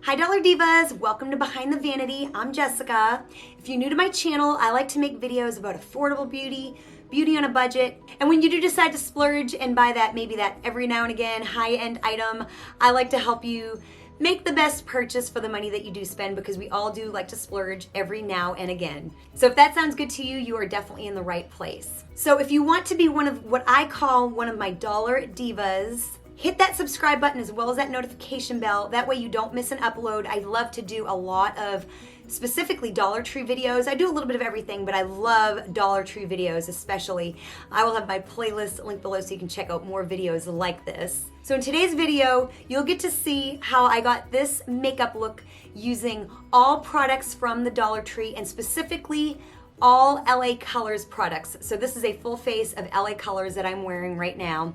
Hi Dollar Divas, welcome to Behind the Vanity. I'm Jessica. If you're new to my channel, I like to make videos about affordable beauty, beauty on a budget, and when you do decide to splurge and buy that, maybe that every now and again high-end item, I like to help you make the best purchase for the money that you do spend, because we all do like to splurge every now and again. So if that sounds good to you, you are definitely in the right place. So if you want to be one of what I call one of my Dollar Divas, hit that subscribe button as well as that notification bell. That way you don't miss an upload. I love to do a lot of specifically Dollar Tree videos. I do a little bit of everything, but I love Dollar Tree videos especially. I will have my playlist linked below so you can check out more videos like this. So in today's video, you'll get to see how I got this makeup look using all products from the Dollar Tree, and specifically all LA Colors products. So this is a full face of LA Colors that I'm wearing right now.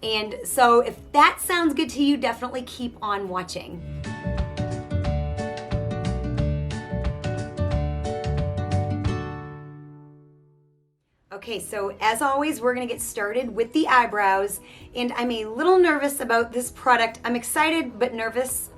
And so if that sounds good to you, definitely keep on watching. Okay, so as always, we're gonna get started with the eyebrows, and I'm a little nervous about this product. I'm excited but nervous.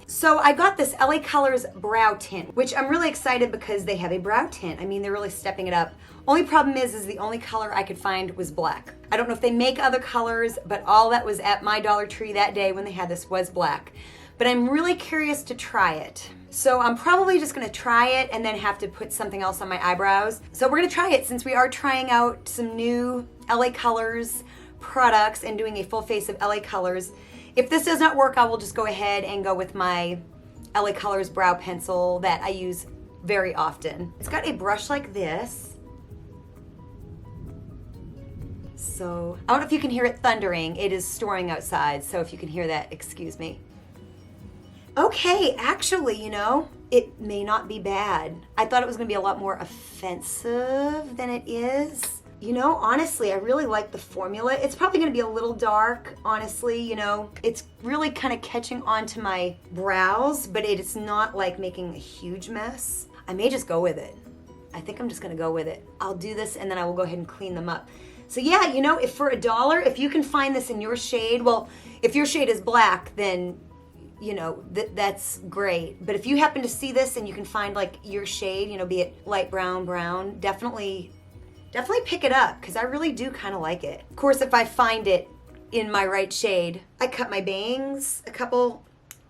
So I got this LA Colors brow tint, which I'm really excited because they have a brow tint. I mean, they're really stepping it up. Only problem is the only color I could find was black. I don't know if they make other colors, but all that was at my Dollar Tree that day when they had this was black. But I'm really curious to try it. So I'm probably just gonna try it and then have to put something else on my eyebrows. So we're gonna try it since we are trying out some new LA Colors products and doing a full face of LA Colors. If this does not work, I will just go ahead and go with my LA Colors brow pencil that I use very often. It's got a brush like this. So I don't know if you can hear it thundering. It is storming outside, so if you can hear that, excuse me. Okay, actually, you know, it may not be bad. I thought it was gonna be a lot more offensive than it is. You know, honestly, I really like the formula. It's probably gonna be a little dark, honestly, you know. It's really kind of catching onto my brows, but it's not like making a huge mess. I may just go with it. I think I'm just gonna go with it. I'll do this and then I will go ahead and clean them up. So yeah, you know, if for $1, if you can find this in your shade, well, if your shade is black, then you know, that's great. But if you happen to see this and you can find like your shade, you know, be it light brown, brown, definitely pick it up, because I really do kind of like it. Of course, if I find it in my right shade. I cut my bangs a couple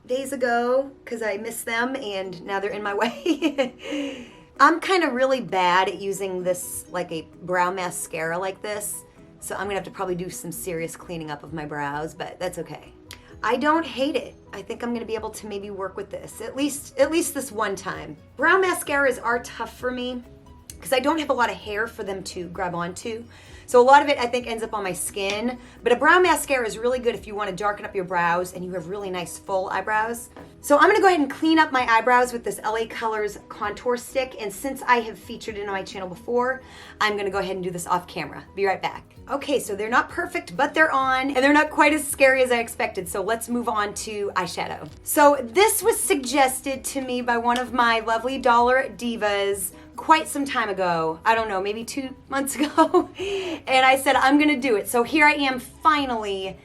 days ago because I missed them and now they're in my way. I'm kind of really bad at using this like a brow mascara like this, so I'm gonna have to probably do some serious cleaning up of my brows, but that's okay. I don't hate it. I think I'm gonna be able to maybe work with this, at least this one time. Brow mascaras are tough for me because I don't have a lot of hair for them to grab onto. So a lot of it I think ends up on my skin, but a brow mascara is really good if you want to darken up your brows and you have really nice full eyebrows. So I'm gonna go ahead and clean up my eyebrows with this LA Colors contour stick, and since I have featured it on my channel before, I'm gonna go ahead and do this off camera. Be right back. Okay, so they're not perfect, but they're on, and they're not quite as scary as I expected, so let's move on to eyeshadow. So this was suggested to me by one of my lovely Dollar Divas quite some time ago. I don't know, maybe 2 months ago. And I said, I'm gonna do it. So here I am finally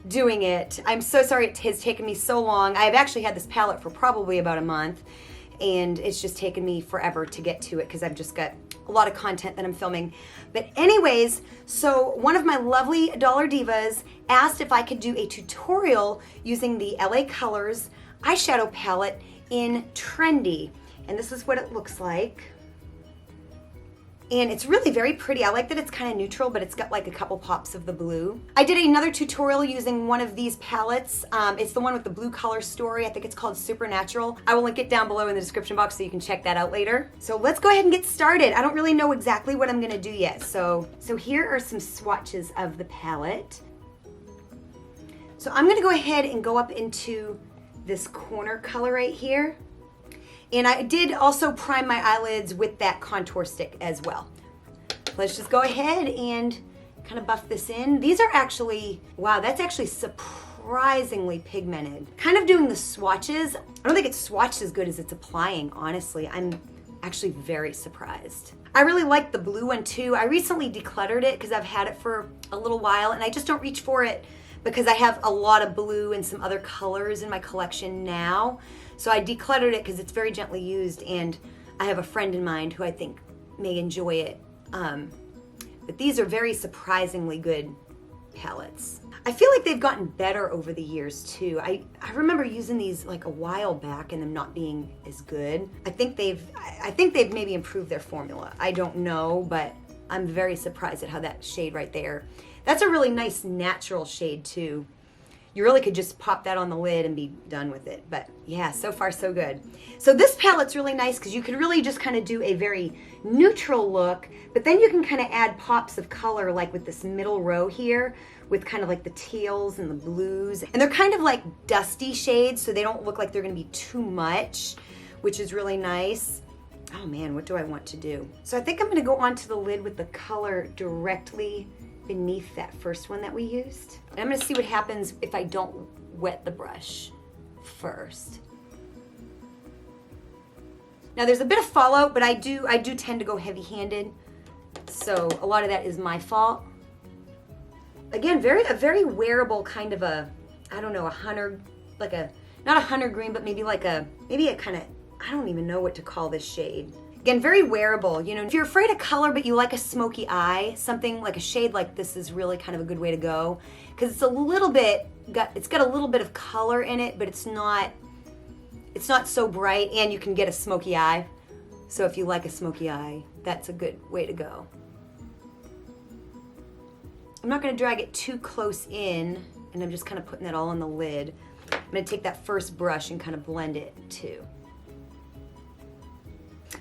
doing it. I'm so sorry it has taken me so long. I've actually had this palette for probably about a month, and it's just taken me forever to get to it because I've just got a lot of content that I'm filming. But anyways, so one of my lovely Dollar Divas asked if I could do a tutorial using the LA Colors eyeshadow palette in Trendy. And this is what it looks like. And it's really very pretty. I like that it's kind of neutral, but it's got like a couple pops of the blue. I did another tutorial using one of these palettes. It's the one with the blue color story. I think it's called Supernatural. I will link it down below in the description box so you can check that out later. So let's go ahead and get started. I don't really know exactly what I'm gonna do yet. So here are some swatches of the palette. So I'm gonna go ahead and go up into this corner color right here. And I did also prime my eyelids with that contour stick as well. Let's just go ahead and kind of buff this in. These are actually, wow, that's actually surprisingly pigmented. Kind of doing the swatches. I don't think it's swatched as good as it's applying, honestly. I'm actually very surprised. I really like the blue one too. I recently decluttered it because I've had it for a little while and I just don't reach for it because I have a lot of blue and some other colors in my collection now. So I decluttered it because it's very gently used, and I have a friend in mind who I think may enjoy it. But these are very surprisingly good palettes. I feel like they've gotten better over the years too. I remember using these like a while back and them not being as good. I think they've maybe improved their formula. I don't know, but I'm very surprised at how that shade right there. That's a really nice natural shade too. You really could just pop that on the lid and be done with it. But yeah, so far so good. So this palette's really nice because you could really just kind of do a very neutral look, but then you can kind of add pops of color like with this middle row here with kind of like the teals and the blues. And they're kind of like dusty shades, so they don't look like they're gonna be too much, which is really nice. Oh man, what do I want to do? So I think I'm gonna go onto the lid with the color directly beneath that first one that we used. And I'm gonna see what happens if I don't wet the brush first. Now there's a bit of fallout, but I do tend to go heavy-handed, so a lot of that is my fault. Again, a very wearable kind of a, I don't know, a hunter, like a, not a hunter green, but maybe a kind of, I don't even know what to call this shade. Again, very wearable. You know, if you're afraid of color but you like a smoky eye, something like a shade like this is really kind of a good way to go, because it's a little bit, it's got a little bit of color in it, but it's not so bright, and you can get a smoky eye. So if you like a smoky eye, that's a good way to go. I'm not gonna drag it too close in, and I'm just kind of putting that all on the lid. I'm gonna take that first brush and kind of blend it too.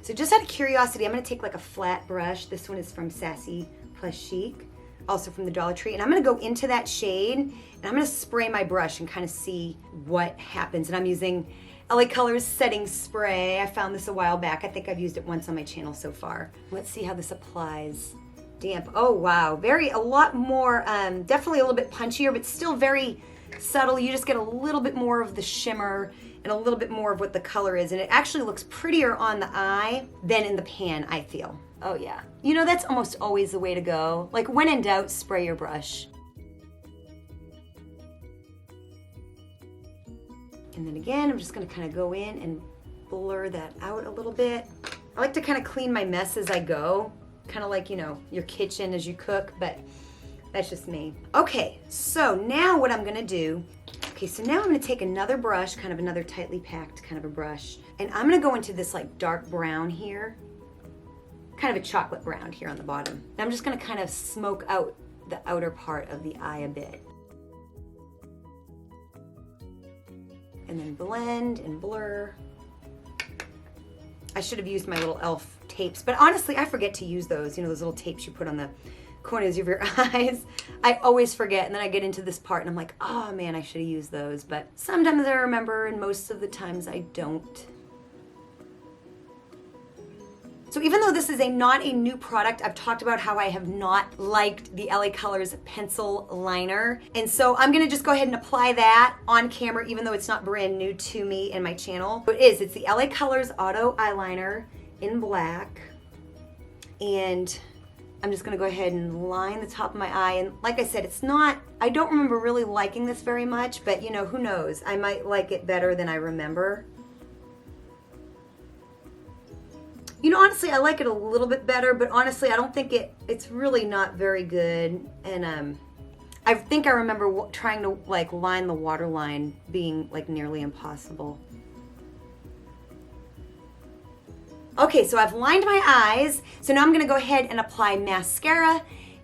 So just out of curiosity, I'm gonna take like a flat brush. This one is from Sassy Plus Chic, also from the Dollar Tree. And I'm gonna go into that shade, and I'm gonna spray my brush and kind of see what happens. And I'm using LA Colors Setting Spray. I found this a while back. I think I've used it once on my channel so far. Let's see how this applies. Damp. Oh wow, a lot more, definitely a little bit punchier, but still very subtle. You just get a little bit more of the shimmer and a little bit more of what the color is, and it actually looks prettier on the eye than in the pan, I feel. Oh yeah. You know, that's almost always the way to go. Like when in doubt, spray your brush. And then again, I'm just gonna kind of go in and blur that out a little bit. I like to kind of clean my mess as I go. Kind of like, you know, your kitchen as you cook, but that's just me. Okay, so now what I'm gonna do, so now I'm gonna take another brush, kind of another tightly packed kind of a brush, and I'm gonna go into this like dark brown here, kind of a chocolate brown here on the bottom. And I'm just gonna kind of smoke out the outer part of the eye a bit. And then blend and blur. I should have used my little e.l.f. tapes, but honestly, I forget to use those. You know, those little tapes you put on the corners of your eyes. I always forget, and then I get into this part and I'm like, oh man, I should have used those. But sometimes I remember, and most of the times I don't. So even though this is not a new product, I've talked about how I have not liked the LA Colors pencil liner. And so I'm gonna just go ahead and apply that on camera, even though it's not brand new to me and my channel. So it's the LA Colors Auto Eyeliner in black. And I'm just gonna go ahead and line the top of my eye. And like I said, I don't remember really liking this very much, but you know, who knows? I might like it better than I remember. You know, honestly, I like it a little bit better, but honestly, I don't think it's really not very good. And I think I remember trying to like line the waterline being like nearly impossible. Okay, so I've lined my eyes. So now I'm gonna go ahead and apply mascara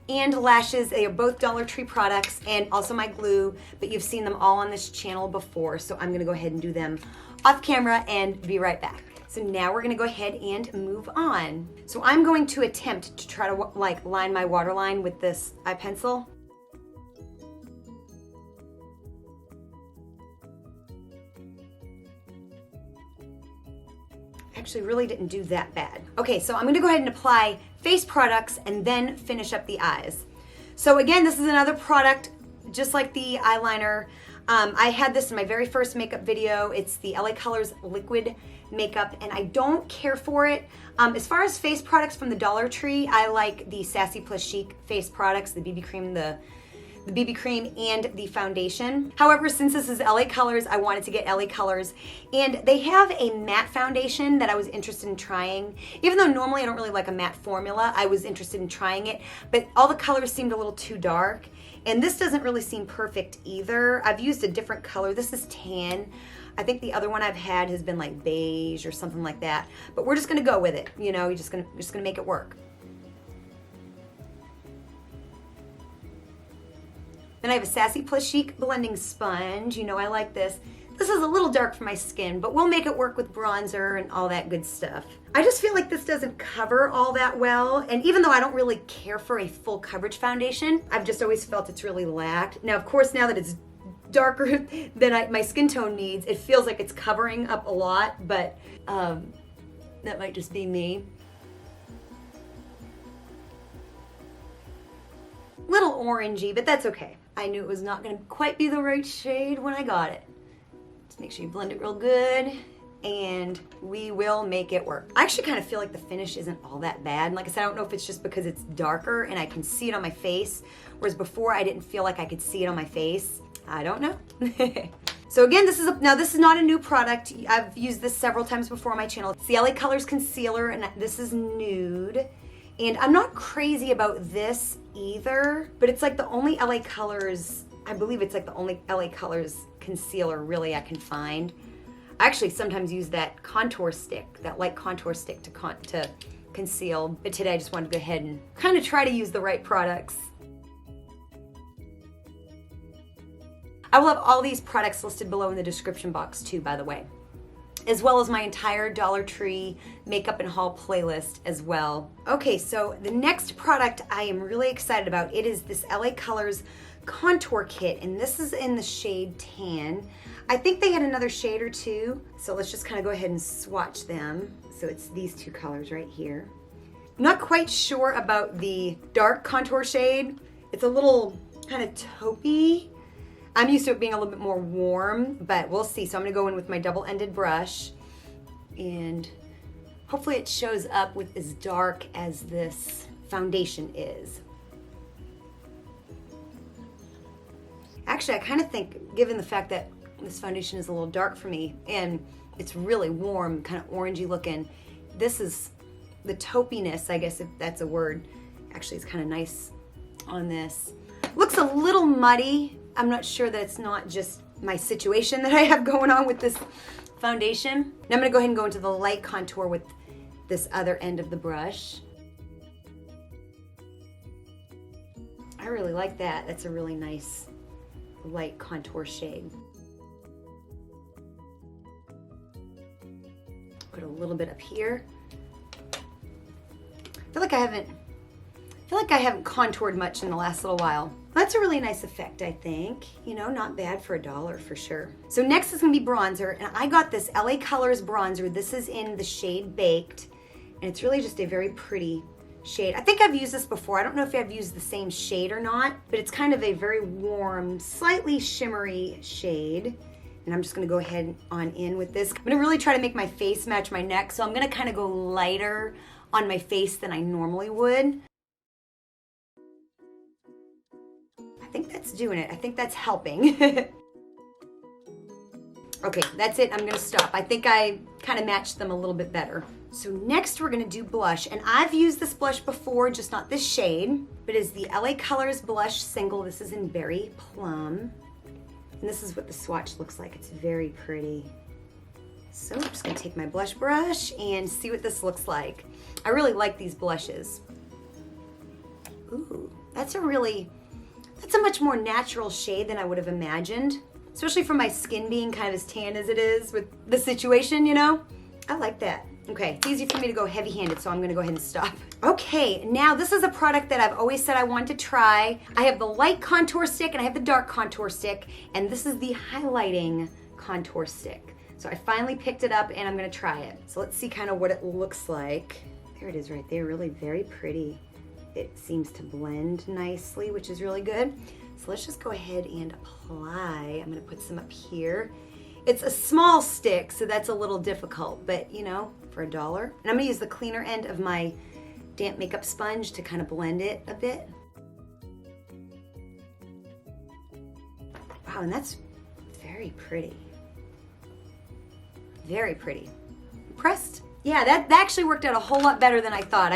and lashes. They are both Dollar Tree products, and also my glue, but you've seen them all on this channel before. So I'm gonna go ahead and do them off camera and be right back. So now we're gonna go ahead and move on. So I'm going to attempt to try to like line my waterline with this eye pencil. Actually really didn't do that bad. Okay, so I'm gonna go ahead and apply face products and then finish up the eyes. So again, this is another product just like the eyeliner. I had this in my very first makeup video. It's the LA Colors Liquid Makeup, and I don't care for it. As far as face products from the Dollar Tree, I like the Sassy Plus Chic face products, the BB cream, the the BB cream and the foundation. However, since this is LA Colors, I wanted to get LA Colors, and they have a matte foundation that I was interested in trying. Even though normally I don't really like a matte formula, I was interested in trying it, but all the colors seemed a little too dark, and this doesn't really seem perfect either. I've used a different color. This is tan. I think the other one I've had has been like beige or something like that, but we're just gonna go with it. You know, you're just gonna make it work. Then I have a Sassy Plushie blending sponge. You know, I like this. This is a little dark for my skin, but we'll make it work with bronzer and all that good stuff. I just feel like this doesn't cover all that well, and even though I don't really care for a full coverage foundation, I've just always felt it's really lacked. Now, of course, now that it's darker than my skin tone needs, it feels like it's covering up a lot, but that might just be me. Little orangey, but that's okay. I knew it was not gonna quite be the right shade when I got it. Just make sure you blend it real good, and we will make it work. I actually kind of feel like the finish isn't all that bad. And like I said, I don't know if it's just because it's darker and I can see it on my face, whereas before I didn't feel like I could see it on my face. I don't know. So again, this is not a new product. I've used this several times before on my channel. It's the LA Colors Concealer, and this is nude. And I'm not crazy about this either, but it's like the only LA Colors, I believe it's like the only LA Colors concealer really I can find. I actually sometimes use that contour stick, that light contour stick to conceal, but today I just wanted to go ahead and kind of try to use the right products. I will have all these products listed below in the description box too, by the way, as well as my entire Dollar Tree makeup and haul playlist as well. Okay, so the next product I am really excited about, it is this LA Colors contour kit, and this is in the shade tan. I think they had another shade or two, so let's just kind of go ahead and swatch them. So it's these two colors right here. I'm not quite sure about the dark contour shade. It's a little kind of taupey. I'm used to it being a little bit more warm, but we'll see. So I'm gonna go in with my double-ended brush, and hopefully it shows up with as dark as this foundation is. Actually, I kind of think, given the fact that this foundation is a little dark for me, and it's really warm, kind of orangey looking, this is the taupiness, I guess if that's a word. Actually, it's kind of nice on this. Looks a little muddy. I'm not sure that it's not just my situation that I have going on with this foundation. Now I'm gonna go ahead and go into the light contour with this other end of the brush. I really like that. That's a really nice light contour shade. Put a little bit up here. I feel like I haven't contoured much in the last little while. That's a really nice effect, I think. You know, not bad for $1 for sure. So next is gonna be bronzer, and I got this LA Colors bronzer. This is in the shade Baked, and it's really just a very pretty shade. I think I've used this before. I don't know if I've used the same shade or not, but it's kind of a very warm, slightly shimmery shade. And I'm just gonna go ahead on in with this. I'm gonna really try to make my face match my neck, so I'm gonna kind of go lighter on my face than I normally would. I think that's doing it. I think that's helping. Okay, that's it. I'm gonna stop. I think I kind of matched them a little bit better. So next we're gonna do blush, and I've used this blush before, just not this shade, but it's the LA Colors Blush Single. This is in Berry Plum. And this is what the swatch looks like. It's very pretty. So I'm just gonna take my blush brush and see what this looks like. I really like these blushes. Ooh, that's a much more natural shade than I would have imagined, especially for my skin being kind of as tan as it is with the situation, you know? I like that. Okay, it's easy for me to go heavy-handed, so I'm gonna go ahead and stop. Okay, now this is a product that I've always said I wanted to try. I have the light contour stick and I have the dark contour stick, and this is the highlighting contour stick. So I finally picked it up and I'm gonna try it. So let's see kind of what it looks like. There it is right there, really very pretty. It seems to blend nicely, which is really good. So let's just go ahead and apply. I'm gonna put some up here. It's a small stick, so that's a little difficult, but you know, for $1. And I'm gonna use the cleaner end of my damp makeup sponge to kind of blend it a bit. Wow, and that's very pretty. Very pretty. Impressed. Yeah, that actually worked out a whole lot better than I thought.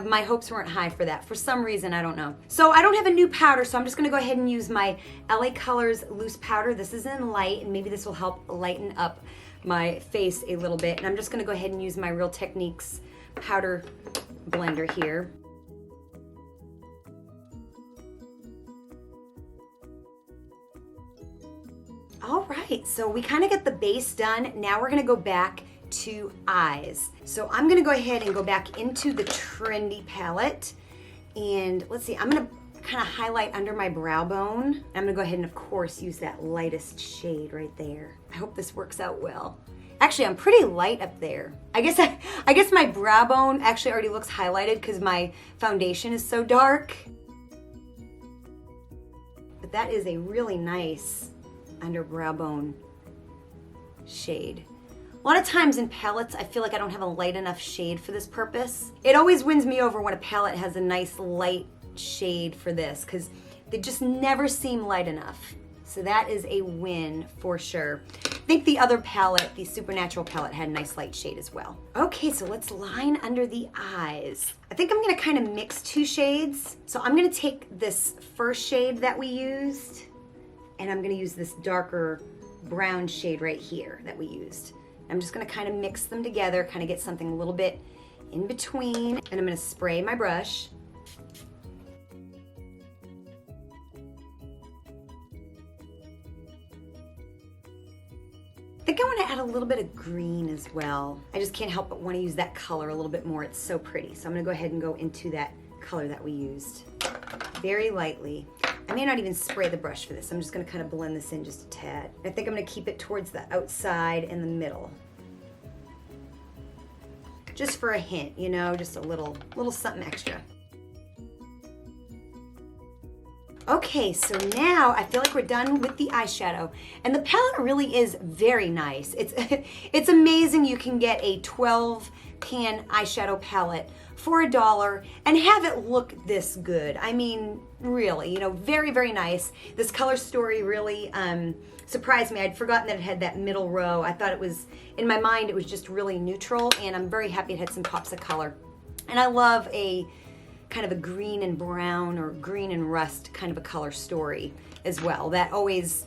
My hopes weren't high for that. For some reason, I don't know. So I don't have a new powder, so I'm just gonna go ahead and use my LA Colors loose powder. This is in light, and maybe this will help lighten up my face a little bit. And I'm just gonna go ahead and use my Real Techniques powder blender here. All right, so we kind of get the base done. Now we're gonna go back to eyes. So I'm gonna go ahead and go back into the Trendy palette. And let's see, I'm gonna kind of highlight under my brow bone. I'm gonna go ahead and of course use that lightest shade right there. I hope this works out well. Actually, I'm pretty light up there. I guess my brow bone actually already looks highlighted because my foundation is so dark. But that is a really nice under brow bone shade. A lot of times in palettes, I feel like I don't have a light enough shade for this purpose. It always wins me over when a palette has a nice light shade for this because they just never seem light enough. So that is a win for sure. I think the other palette, the Supernatural palette, had a nice light shade as well. Okay, so let's line under the eyes. I think I'm gonna kind of mix two shades. So I'm gonna take this first shade that we used, and I'm gonna use this darker brown shade right here that we used. I'm just gonna kind of mix them together, kind of get something a little bit in between, and I'm gonna spray my brush. I think I wanna add a little bit of green as well. I just can't help but wanna use that color a little bit more. It's so pretty. So I'm gonna go ahead and go into that color that we used very lightly. I may not even spray the brush for this. I'm just gonna kind of blend this in just a tad. I think I'm gonna keep it towards the outside and the middle. Just for a hint, you know, just a little something extra. Okay, so now I feel like we're done with the eyeshadow. And the palette really is very nice. It's amazing you can get a 12 pan eyeshadow palette for $1 and have it look this good. I mean, really, you know, very, very nice. This color story really surprised me. I'd forgotten that it had that middle row. I thought it was, in my mind, it was just really neutral, and I'm very happy it had some pops of color. And I love a kind of a green and brown or green and rust kind of a color story as well. That always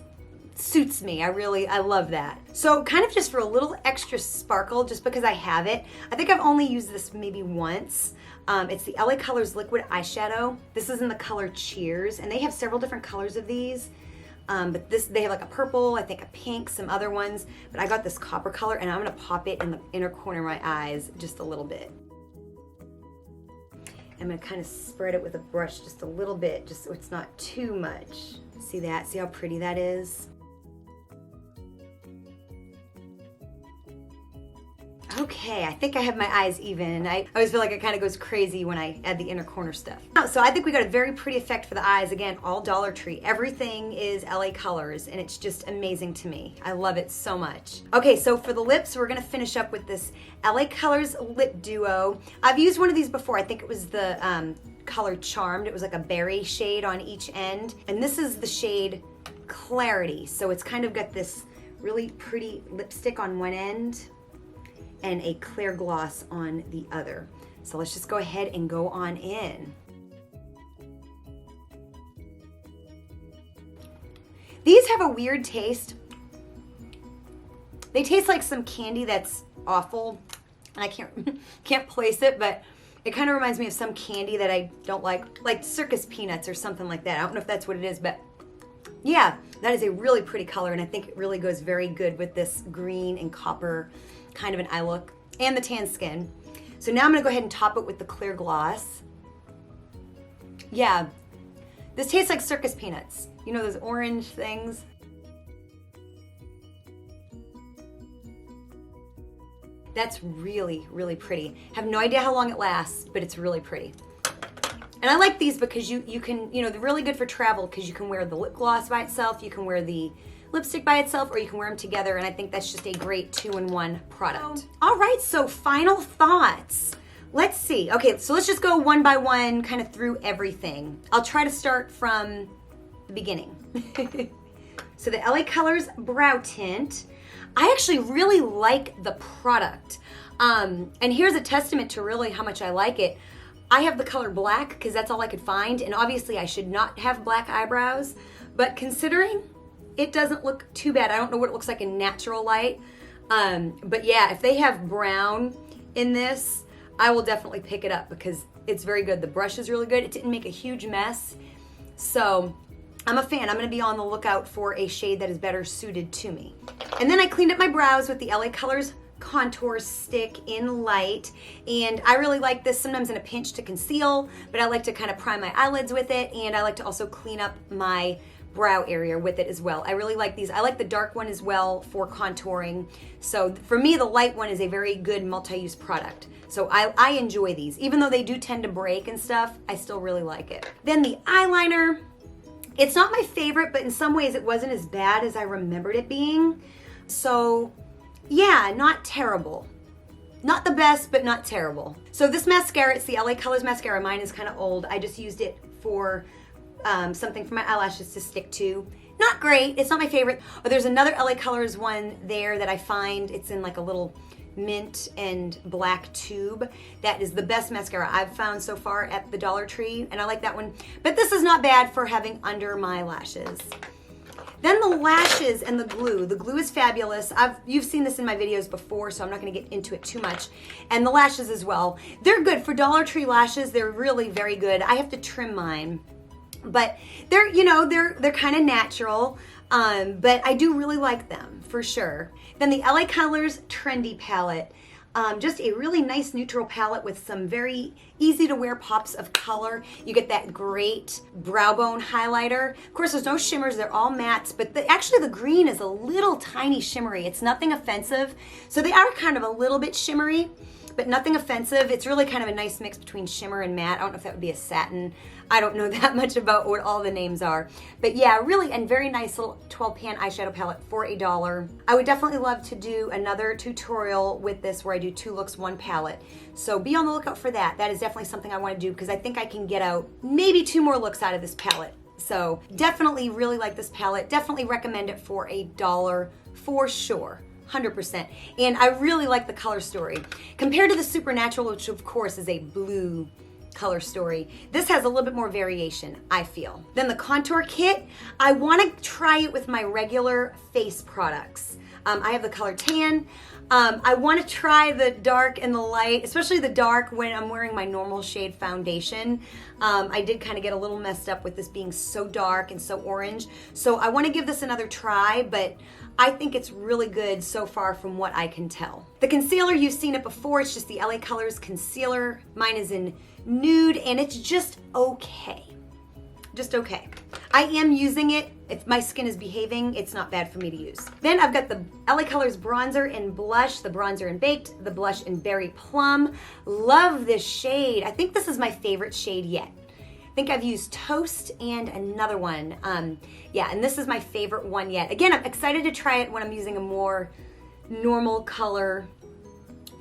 suits me. I love that. So kind of just for a little extra sparkle, just because I have it, I think I've only used this maybe once. It's the LA Colors Liquid Eyeshadow. This is in the color Cheers, and they have several different colors of these. But they have like a purple, I think a pink, some other ones. But I got this copper color, and I'm gonna pop it in the inner corner of my eyes just a little bit. I'm gonna kind of spread it with a brush just a little bit, just so it's not too much. See that? See how pretty that is? Okay, I think I have my eyes even. I always feel like it kind of goes crazy when I add the inner corner stuff. So I think we got a very pretty effect for the eyes. Again, all Dollar Tree. Everything is LA Colors, and it's just amazing to me. I love it so much. Okay, so for the lips, we're gonna finish up with this LA Colors Lip Duo. I've used one of these before. I think it was the color Charmed. It was like a berry shade on each end. And this is the shade Clarity. So it's kind of got this really pretty lipstick on one end and a clear gloss on the other. So let's just go ahead and go on in. These have a weird taste. They taste like some candy that's awful, and I can't place it, but it kind of reminds me of some candy that I don't like circus peanuts or something like that. I don't know if that's what it is, but yeah, that is a really pretty color, and I think it really goes very good with this green and copper kind of an eye look and the tan skin. So now I'm gonna go ahead and top it with the clear gloss. Yeah, this tastes like circus peanuts. You know those orange things? That's really, really pretty. Have no idea how long it lasts, but it's really pretty. And I like these because you can, you know, they're really good for travel because you can wear the lip gloss by itself, you can wear the lipstick by itself, or you can wear them together, and I think that's just a great 2-in-1 product. All right, so final thoughts. Let's see. Okay, so let's just go one by one, kind of through everything. I'll try to start from the beginning. So the LA Colors Brow Tint. I actually really like the product. And here's a testament to really how much I like it. I have the color black because that's all I could find, and obviously I should not have black eyebrows, but considering it doesn't look too bad. I don't know what it looks like in natural light, but yeah, if they have brown in this, I will definitely pick it up because it's very good. The brush is really good. It didn't make a huge mess, so I'm a fan. I'm gonna be on the lookout for a shade that is better suited to me. And then I cleaned up my brows with the LA Colors Contour Stick in Light, and I really like this sometimes in a pinch to conceal, but I like to kind of prime my eyelids with it, and I like to also clean up my brow area with it as well. I really like these. I like the dark one as well for contouring. So for me, the light one is a very good multi-use product. So I enjoy these. Even though they do tend to break and stuff, I still really like it. Then the eyeliner. It's not my favorite, but in some ways it wasn't as bad as I remembered it being. So yeah, not terrible. Not the best, but not terrible. So this mascara, it's the LA Colors mascara. Mine is kind of old. I just used it for something for my eyelashes to stick to. Not great, it's not my favorite. Oh, there's another LA Colors one there that I find. It's in like a little mint and black tube. That is the best mascara I've found so far at the Dollar Tree, and I like that one. But this is not bad for having under my lashes. Then the lashes and the glue. The glue is fabulous. You've seen this in my videos before, so I'm not gonna get into it too much. And the lashes as well. They're good. For Dollar Tree lashes, they're really very good. I have to trim mine. But they're, you know, they're kind of natural, but I do really like them, for sure. Then the LA Colors Trendy Palette. Just a really nice neutral palette with some very easy to wear pops of color. You get that great brow bone highlighter. Of course, there's no shimmers, they're all mattes, but actually the green is a little tiny shimmery. It's nothing offensive. So they are kind of a little bit shimmery, but nothing offensive. It's really kind of a nice mix between shimmer and matte. I don't know if that would be a satin. I don't know that much about what all the names are. But yeah, really, and very nice little 12-pan eyeshadow palette for $1. I would definitely love to do another tutorial with this where I do 2 looks, 1 palette. So be on the lookout for that. That is definitely something I want to do because I think I can get out maybe 2 more looks out of this palette. So definitely really like this palette. Definitely recommend it for $1 for sure. 100%. And I really like the color story. Compared to the Supernatural, which of course is a blue color story, this has a little bit more variation, I feel. Then the contour kit, I want to try it with my regular face products. I have the color tan. I want to try the dark and the light, especially the dark when I'm wearing my normal shade foundation. I did kind of get a little messed up with this being so dark and so orange. So I want to give this another try, but I think it's really good so far from what I can tell. The concealer, you've seen it before. It's just the LA Colors concealer. Mine is in nude, and it's just okay. Just okay. I am using it. If my skin is behaving, it's not bad for me to use. Then I've got the LA Colors bronzer and blush, the bronzer in Baked, the blush in Berry Plum. Love this shade. I think this is my favorite shade yet. I think I've used Toast and another one. Yeah, and this is my favorite one yet. Again, I'm excited to try it when I'm using a more normal color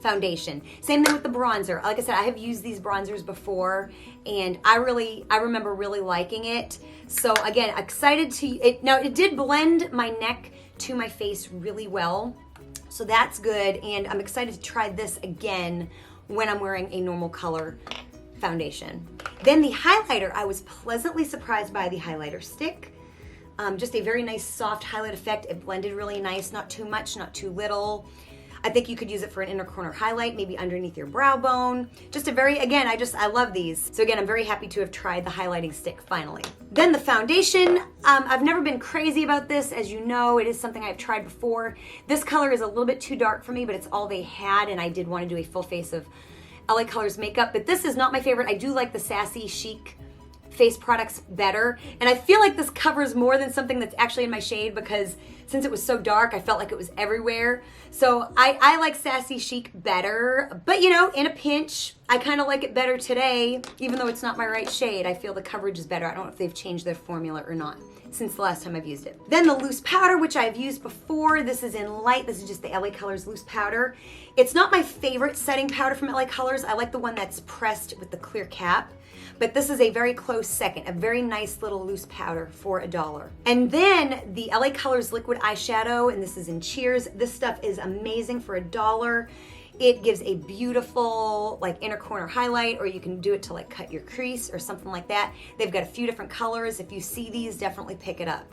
foundation. Same thing with the bronzer. Like I said, I have used these bronzers before, and I remember really liking it. So again, excited to, now it did blend my neck to my face really well. So that's good, and I'm excited to try this again when I'm wearing a normal color foundation. Then the highlighter, I was pleasantly surprised by the highlighter stick. Just a very nice soft highlight effect. It blended really nice, not too much, not too little. I think you could use it for an inner corner highlight, maybe underneath your brow bone. Just a very, again, I love these. So again, I'm very happy to have tried the highlighting stick finally. Then the foundation, I've never been crazy about this. As you know, it is something I've tried before. This color is a little bit too dark for me, but it's all they had, and I did want to do a full face of LA Colors makeup, but this is not my favorite. I do like the Sassy Chic face products better, and I feel like this covers more than something that's actually in my shade, because since it was so dark, I felt like it was everywhere. So I like Sassy Chic better, but you know, in a pinch, I kind of like it better today, even though it's not my right shade. I feel the coverage is better. I don't know if they've changed their formula or not since the last time I've used it. Then the loose powder, which I've used before. This is in light. This is just the LA Colors loose powder. It's not my favorite setting powder from LA Colors. I like the one that's pressed with the clear cap. but this is a very close second, a very nice little loose powder for $1. And then the LA Colors liquid eyeshadow, and this is in Cheers. This stuff is amazing for $1. It gives a beautiful like inner corner highlight, or you can do it to like cut your crease or something like that. They've got a few different colors. If you see these, definitely pick it up.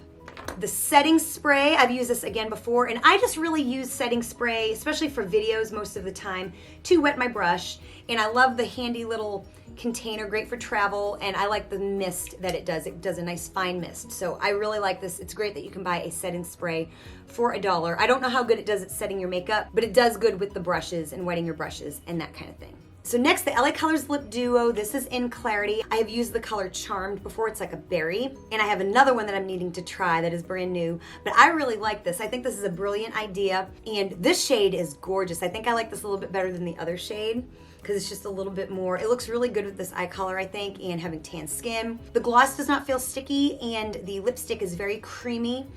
The setting spray, I've used this again before, and I just really use setting spray, especially for videos most of the time, to wet my brush. And I love the handy little container, great for travel, and I like the mist that it does. It does a nice fine mist. So I really like this. It's great that you can buy a setting spray for $1. I don't know how good it does at setting your makeup, but it does good with the brushes and wetting your brushes and that kind of thing. So next, the LA Colors Lip Duo. This is in Clarity. I have used the color Charmed before. It's like a berry. And I have another one that I'm needing to try that is brand new. But I really like this. I think this is a brilliant idea. And this shade is gorgeous. I think I like this a little bit better than the other shade because it's just a little bit more, it looks really good with this eye color, I think, and having tan skin. The gloss does not feel sticky, and the lipstick is very creamy.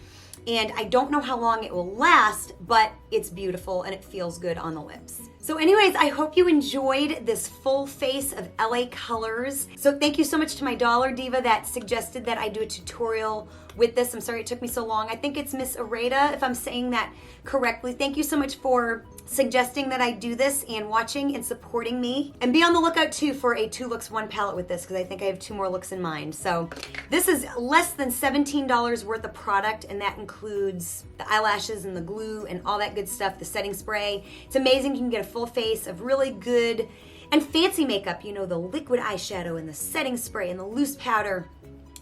And I don't know how long it will last, but it's beautiful and it feels good on the lips. So anyways, I hope you enjoyed this full face of LA Colors. So thank you so much to my Dollar Diva that suggested that I do a tutorial with this. I'm sorry it took me so long. I think it's Miss Areta, if I'm saying that correctly. Thank you so much for suggesting that I do this and watching and supporting me. And be on the lookout too for a 2 looks 1 palette with this, because I think I have 2 more looks in mind. So this is less than $17 worth of product, and that includes the eyelashes and the glue and all that good stuff, the setting spray. It's amazing. You can get a full face of really good and fancy makeup, you know, the liquid eyeshadow and the setting spray and the loose powder.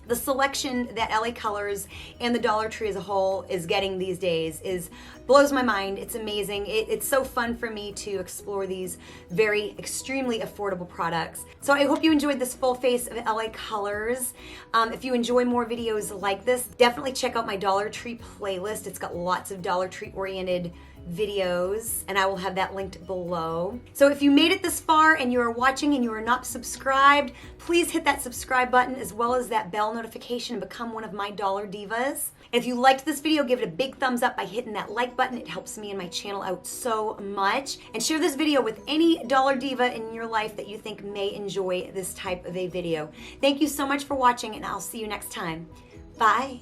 The selection that LA Colors and the Dollar Tree as a whole is getting these days blows my mind. It's amazing. It's so fun for me to explore these very extremely affordable products. So I hope you enjoyed this full face of LA Colors. If you enjoy more videos like this, definitely check out my Dollar Tree playlist. It's got lots of Dollar Tree oriented videos, and I will have that linked below. So if you made it this far and you are watching and you are not subscribed, please hit that subscribe button as well as that bell notification and become one of my Dollar Divas. And if you liked this video, give it a big thumbs up by hitting that like button. It helps me and my channel out so much. And share this video with any Dollar Diva in your life that you think may enjoy this type of a video. Thank you so much for watching, and I'll see you next time. Bye.